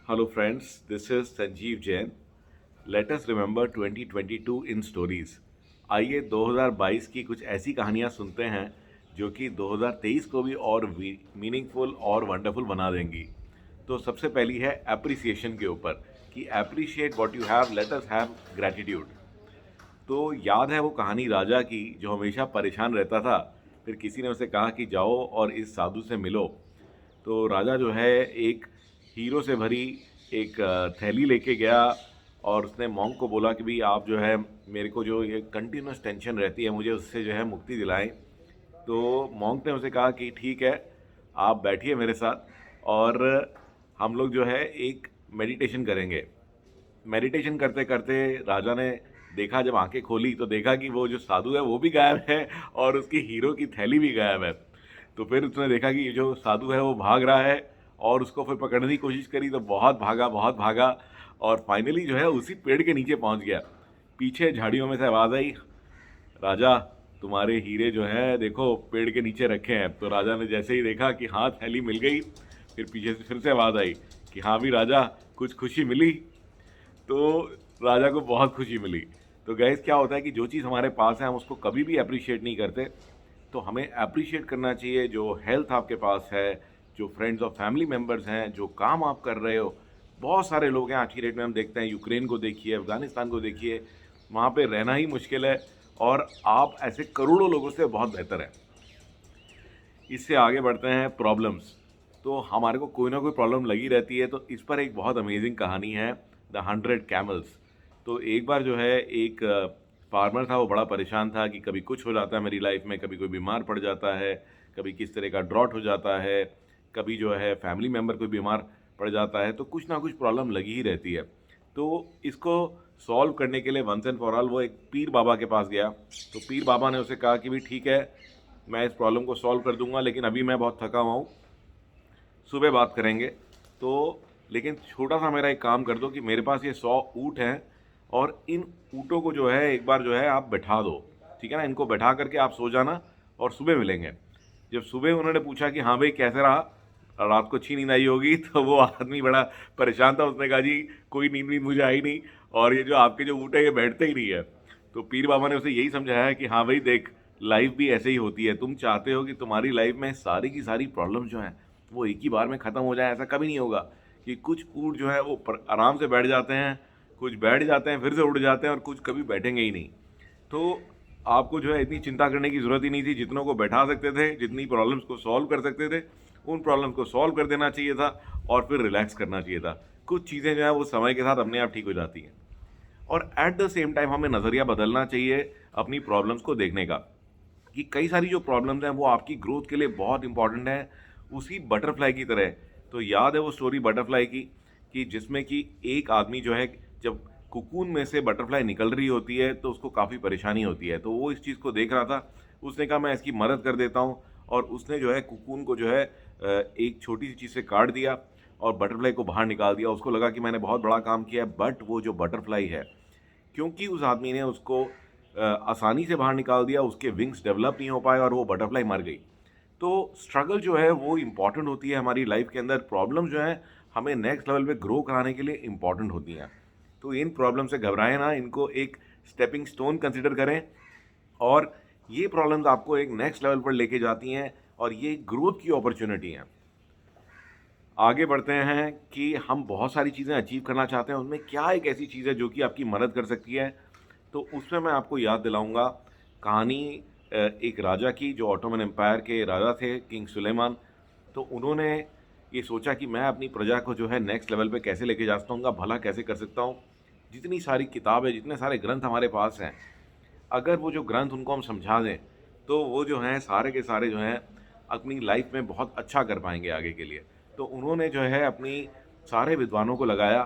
Hello friends, this is Sanjeev Jain. Let us remember 2022 in stories. आइए 2022 की कुछ ऐसी कहानियाँ सुनते हैं जो कि 2023 को भी और मीनिंगफुल और वंडरफुल बना देंगी। तो सबसे पहली है एप्रिसिएशन के ऊपर कि appreciate what you have, let us have gratitude. तो याद है वो कहानी राजा की जो हमेशा परेशान रहता था। फिर किसी ने उसे कहा कि जाओ और इस साधु से मिलो। तो राजा जो है एक हीरो से भरी एक थैली लेके गया और उसने मॉन्क को बोला कि भाई आप जो है मेरे को जो ये कंटिन्यूस टेंशन रहती है मुझे उससे जो है मुक्ति दिलाएं। तो मॉन्क ने उसे कहा कि ठीक है, आप बैठिए मेरे साथ और हम लोग जो है एक मेडिटेशन करेंगे। मेडिटेशन करते करते राजा ने देखा, जब आंखें खोली तो देखा कि वो जो साधु है वो भी गायब है और उसकी हीरो की थैली भी गायब है। तो फिर उसने देखा कि जो साधु है वो भाग रहा है और उसको फिर पकड़ने की कोशिश करी तो बहुत भागा और फाइनली जो है उसी पेड़ के नीचे पहुंच गया। पीछे झाड़ियों में से आवाज़ आई, राजा तुम्हारे हीरे जो है देखो पेड़ के नीचे रखे हैं। तो राजा ने जैसे ही देखा कि हाँ थैली मिल गई, फिर पीछे से फिर से आवाज़ आई कि हाँ भी राजा कुछ खुशी मिली। तो राजा को बहुत खुशी मिली। तो गैस क्या होता है कि जो चीज़ हमारे पास है हम उसको कभी भी अप्रिशिएट नहीं करते। तो हमें अप्रिशिएट करना चाहिए जो हेल्थ आपके पास है, जो फ्रेंड्स और फैमिली मेम्बर्स हैं, जो काम आप कर रहे हो। बहुत सारे लोग हैं आज की डेट में, हम देखते हैं यूक्रेन को देखिए, अफगानिस्तान को देखिए, वहाँ पे रहना ही मुश्किल है और आप ऐसे करोड़ों लोगों से बहुत बेहतर हैं। इससे आगे बढ़ते हैं प्रॉब्लम्स। तो हमारे को कोई ना कोई प्रॉब्लम लगी रहती है। तो इस पर एक बहुत अमेजिंग कहानी है, द 100 कैमल्स। तो एक बार जो है एक फार्मर था, वो बड़ा परेशान था कि कभी कुछ हो जाता है मेरी लाइफ में, कभी कोई बीमार पड़ जाता है, कभी किस तरह का ड्रॉट हो जाता है, कभी जो है फैमिली मेम्बर कोई बीमार पड़ जाता है। तो कुछ ना कुछ प्रॉब्लम लगी ही रहती है। तो इसको सॉल्व करने के लिए वंस एंड फॉर ऑल वो एक पीर बाबा के पास गया। तो पीर बाबा ने उसे कहा कि भाई ठीक है, मैं इस प्रॉब्लम को सॉल्व कर दूंगा, लेकिन अभी मैं बहुत थका हुआ हूँ, सुबह बात करेंगे। तो लेकिन छोटा सा मेरा एक काम कर दो कि मेरे पास ये 100 ऊँट हैं और इन ऊँटों को जो है एक बार जो है आप बैठा दो, ठीक है ना, इनको बैठा करके आप सो जाना और सुबह मिलेंगे। जब सुबह उन्होंने पूछा कि हाँ भाई कैसे रहा, रात को अच्छी नींद आई होगी, तो वो आदमी बड़ा परेशान था। उसने कहा जी कोई नींद नींद मुझे आई नहीं और ये जो आपके जो ऊँट है ये बैठते ही नहीं है। तो पीर बाबा ने उसे यही समझाया कि हाँ भाई देख, लाइफ भी ऐसे ही होती है। तुम चाहते हो कि तुम्हारी लाइफ में सारी की सारी प्रॉब्लम जो हैं वो एक ही बार में ख़त्म हो जाए, ऐसा कभी नहीं होगा। कि कुछ ऊँट जो है वो आराम से बैठ जाते हैं, कुछ बैठ जाते हैं फिर से उड़ जाते हैं और कुछ कभी बैठेंगे ही नहीं। तो आपको जो है इतनी चिंता करने की ज़रूरत ही नहीं थी। जितनों को बैठा सकते थे, जितनी प्रॉब्लम्स को सॉल्व कर सकते थे, उन प्रॉब्लम्स को सॉल्व कर देना चाहिए था और फिर रिलैक्स करना चाहिए था। कुछ चीज़ें जो है वो समय के साथ अपने आप ठीक हो जाती हैं। और एट द सेम टाइम हमें नज़रिया बदलना चाहिए अपनी प्रॉब्लम्स को देखने का, कि कई सारी जो प्रॉब्लम्स हैं वो आपकी ग्रोथ के लिए बहुत इंपॉर्टेंट है, उसी बटरफ्लाई की तरह। तो याद है वो स्टोरी बटरफ्लाई की, कि जिसमें कि एक आदमी जो है जब कुकून में से बटरफ्लाई निकल रही होती है तो उसको काफ़ी परेशानी होती है। तो वो इस चीज़ को देख रहा था, उसने कहा मैं इसकी मदद कर देता हूँ। और उसने जो है कुकून को जो है एक छोटी सी चीज़ से काट दिया और बटरफ्लाई को बाहर निकाल दिया। उसको लगा कि मैंने बहुत बड़ा काम किया है, बट वो जो बटरफ्लाई है, क्योंकि उस आदमी ने उसको आसानी से बाहर निकाल दिया, उसके विंग्स डेवलप नहीं हो पाए और वो बटरफ्लाई मर गई। तो स्ट्रगल जो है वो इम्पॉर्टेंट होती है हमारी लाइफ के अंदर। प्रॉब्लम जो है हमें नेक्स्ट लेवल पे ग्रो कराने के लिए इम्पॉर्टेंट होती हैं। तो इन प्रॉब्लम से घबराएं ना, इनको एक स्टेपिंग स्टोन कंसिडर करें और ये प्रॉब्लम्स आपको एक नेक्स्ट लेवल पर लेके जाती हैं और ये ग्रोथ की अपॉर्चुनिटी हैं। आगे बढ़ते हैं कि हम बहुत सारी चीज़ें अचीव करना चाहते हैं, उनमें क्या एक ऐसी चीज़ है जो कि आपकी मदद कर सकती है। तो उसमें मैं आपको याद दिलाऊंगा कहानी एक राजा की, जो ऑटोमन एम्पायर के राजा थे, किंग सुलेमान। तो उन्होंने ये सोचा कि मैं अपनी प्रजा को जो है नेक्स्ट लेवल पे कैसे लेके जा सकता हूँ, भला कैसे कर सकता हूँ। जितनी सारी किताबें, जितने सारे ग्रंथ हमारे पास हैं, अगर वो जो ग्रंथ उनको हम समझा दें तो वो जो हैं सारे के सारे जो हैं अपनी लाइफ में बहुत अच्छा कर पाएंगे आगे के लिए। तो उन्होंने जो है अपनी सारे विद्वानों को लगाया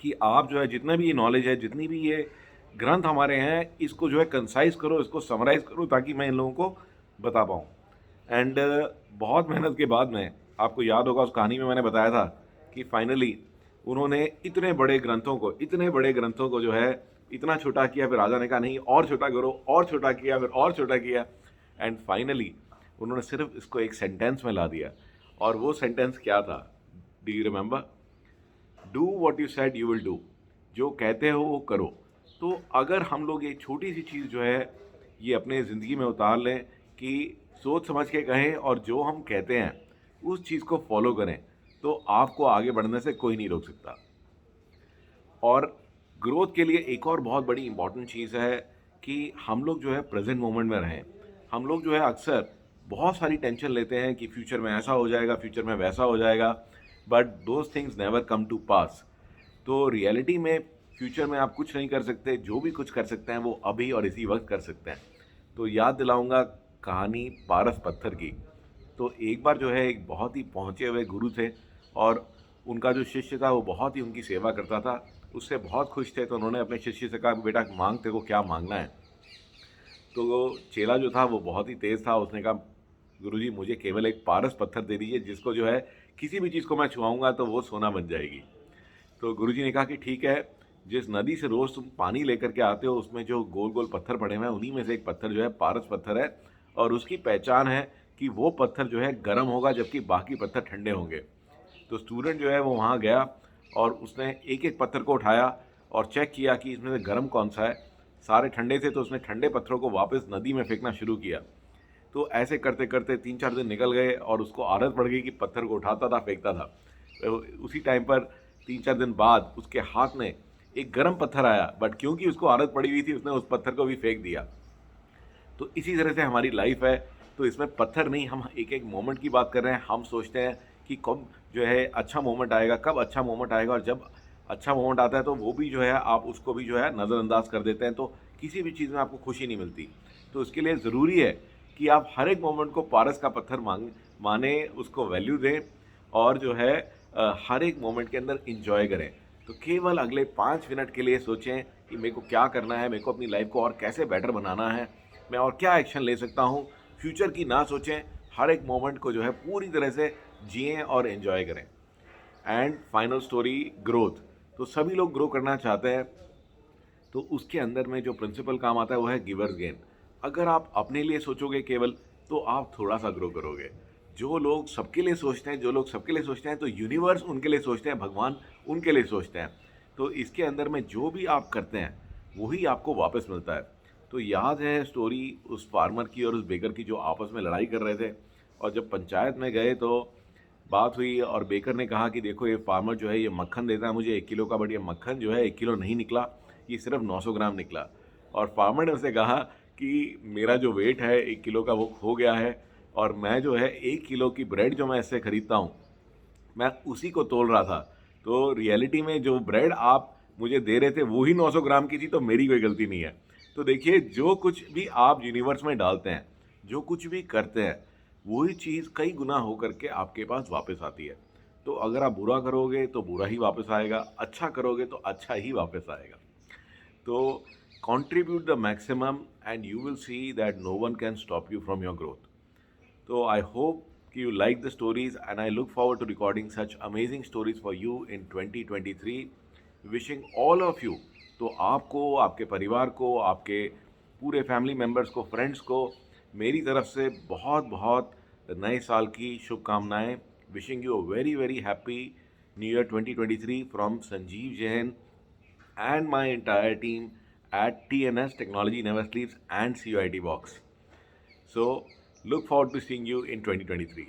कि आप जो है जितने भी ये नॉलेज है, जितनी भी ये ग्रंथ हमारे हैं, इसको जो है कंसाइज करो, इसको समराइज़ करो ताकि मैं इन लोगों को बता पाऊँ। एंड बहुत मेहनत के बाद में, आपको याद होगा उस कहानी में मैंने बताया था कि फाइनली उन्होंने इतने बड़े ग्रंथों को जो है इतना छोटा किया। फिर राजा ने कहा नहीं और छोटा करो, और छोटा किया, फिर और छोटा किया। एंड फाइनली उन्होंने सिर्फ इसको एक सेंटेंस में ला दिया। और वो सेंटेंस क्या था, do you remember? Do what you said you will do, जो कहते हो वो करो। तो अगर हम लोग ये छोटी सी चीज़ जो है ये अपने ज़िंदगी में उतार लें कि सोच समझ के कहें और जो हम कहते हैं उस चीज़ को फॉलो करें, तो आपको आगे बढ़ने से कोई नहीं रोक सकता। और ग्रोथ के लिए एक और बहुत बड़ी इंपॉर्टेंट चीज़ है कि हम लोग जो है प्रेजेंट मोमेंट में रहें। हम लोग जो है अक्सर बहुत सारी टेंशन लेते हैं कि फ्यूचर में ऐसा हो जाएगा, फ्यूचर में वैसा हो जाएगा, but those things never come to pass. तो रियलिटी में फ्यूचर में आप कुछ नहीं कर सकते, जो भी कुछ कर सकते हैं वो अभी और इसी वक्त कर सकते हैं। तो याद दिलाऊंगा कहानी पारस पत्थर की। तो एक बार जो है एक बहुत ही पहुँचे हुए गुरु थे और उनका जो शिष्य था वो बहुत ही उनकी सेवा करता था, उससे बहुत खुश थे। तो उन्होंने अपने शिष्य से कहा, बेटा मांग, तेरे को क्या मांगना है। तो वो चेला जो था वो बहुत ही तेज़ था, उसने कहा, गुरुजी मुझे केवल एक पारस पत्थर दे दीजिए जिसको जो है किसी भी चीज़ को मैं छुआऊँगा तो वो सोना बन जाएगी। तो गुरुजी ने कहा कि ठीक है, जिस नदी से रोज़ तुम पानी लेकर के आते हो उसमें जो गोल गोल पत्थर पड़े हुए हैं उन्हीं में से एक पत्थर जो है पारस पत्थर है, और उसकी पहचान है कि वो पत्थर जो है गर्म होगा जबकि बाकी पत्थर ठंडे होंगे। तो स्टूडेंट जो है वो वहाँ गया और उसने एक एक पत्थर को उठाया और चेक किया कि इसमें से गर्म कौन सा है। सारे ठंडे थे तो उसने ठंडे पत्थरों को वापस नदी में फेंकना शुरू किया। तो ऐसे करते करते 3-4 दिन निकल गए और उसको आदत पड़ गई कि पत्थर को उठाता था, फेंकता था। तो उसी टाइम पर 3-4 दिन बाद उसके हाथ में एक गर्म पत्थर आया, बट क्योंकि उसको आदत पड़ी हुई थी उसने उस पत्थर को भी फेंक दिया। तो इसी तरह से हमारी लाइफ है। तो इसमें पत्थर नहीं, हम एक एक मोमेंट की बात कर रहे हैं। हम सोचते हैं कि कब जो है अच्छा मोमेंट आएगा, कब अच्छा मोमेंट आएगा, और जब अच्छा मोमेंट आता है तो वो भी जो है आप उसको भी जो है नज़रअंदाज कर देते हैं। तो किसी भी चीज़ में आपको खुशी नहीं मिलती। तो इसके लिए ज़रूरी है कि आप हर एक मोमेंट को पारस का पत्थर माने, उसको वैल्यू दें और जो है हर एक मोमेंट के अंदर इंजॉय करें। तो केवल अगले 5 मिनट के लिए सोचें कि मेरे को क्या करना है, मेरे को अपनी लाइफ को और कैसे बेटर बनाना है, मैं और क्या एक्शन ले सकता हूँ। फ्यूचर की ना सोचें, हर एक मोमेंट को जो है पूरी तरह से जिएं और एंजॉय करें। And final story, growth. तो सभी लोग ग्रो करना चाहते हैं, तो उसके अंदर में जो प्रिंसिपल काम आता है वो है गिवर्स गेन। अगर आप अपने लिए सोचोगे केवल, तो आप थोड़ा सा ग्रो करोगे। जो लोग सबके लिए सोचते हैं, जो लोग सबके लिए सोचते हैं, तो यूनिवर्स उनके लिए सोचते हैं, भगवान उनके लिए सोचते हैं। तो इसके अंदर में जो भी आप करते हैं वही आपको वापस मिलता है। तो याद है स्टोरी उस फार्मर की और उस बेकर की जो आपस में लड़ाई कर रहे थे, और जब पंचायत में गए तो बात हुई और बेकर ने कहा कि देखो ये फार्मर जो है ये मक्खन देता है मुझे 1 किलो का, बट ये मक्खन जो है 1 किलो नहीं निकला, ये सिर्फ 900 ग्राम निकला। और फार्मर ने उसे कहा कि मेरा जो वेट है 1 किलो का वो खो गया है, और मैं जो है 1 किलो की ब्रेड जो मैं इससे ख़रीदता हूँ मैं उसी को तोल रहा था। तो रियलिटी में जो ब्रेड आप मुझे दे रहे थे वो ही 900 ग्राम की थी, तो मेरी कोई गलती नहीं है। तो देखिए, जो कुछ भी आप यूनिवर्स में डालते हैं, जो कुछ भी करते हैं, वही चीज़ कई गुना हो करके आपके पास वापस आती है। तो अगर आप बुरा करोगे तो बुरा ही वापस आएगा, अच्छा करोगे तो अच्छा ही वापस आएगा। तो contribute the maximum and you will see that no one can stop you from your growth. So I hope you like the stories and I look forward to recording such amazing stories for you in 2023. Wishing all of you, तो आपको, आपके परिवार को, आपके पूरे family members को, friends को मेरी तरफ से बहुत बहुत नए साल की शुभकामनाएं। Wishing you a very very happy new year 2023 from Sanjeev Jain and my entire team at TNS Technology Never Sleeps and CUIT Box. So, look forward to seeing you in 2023.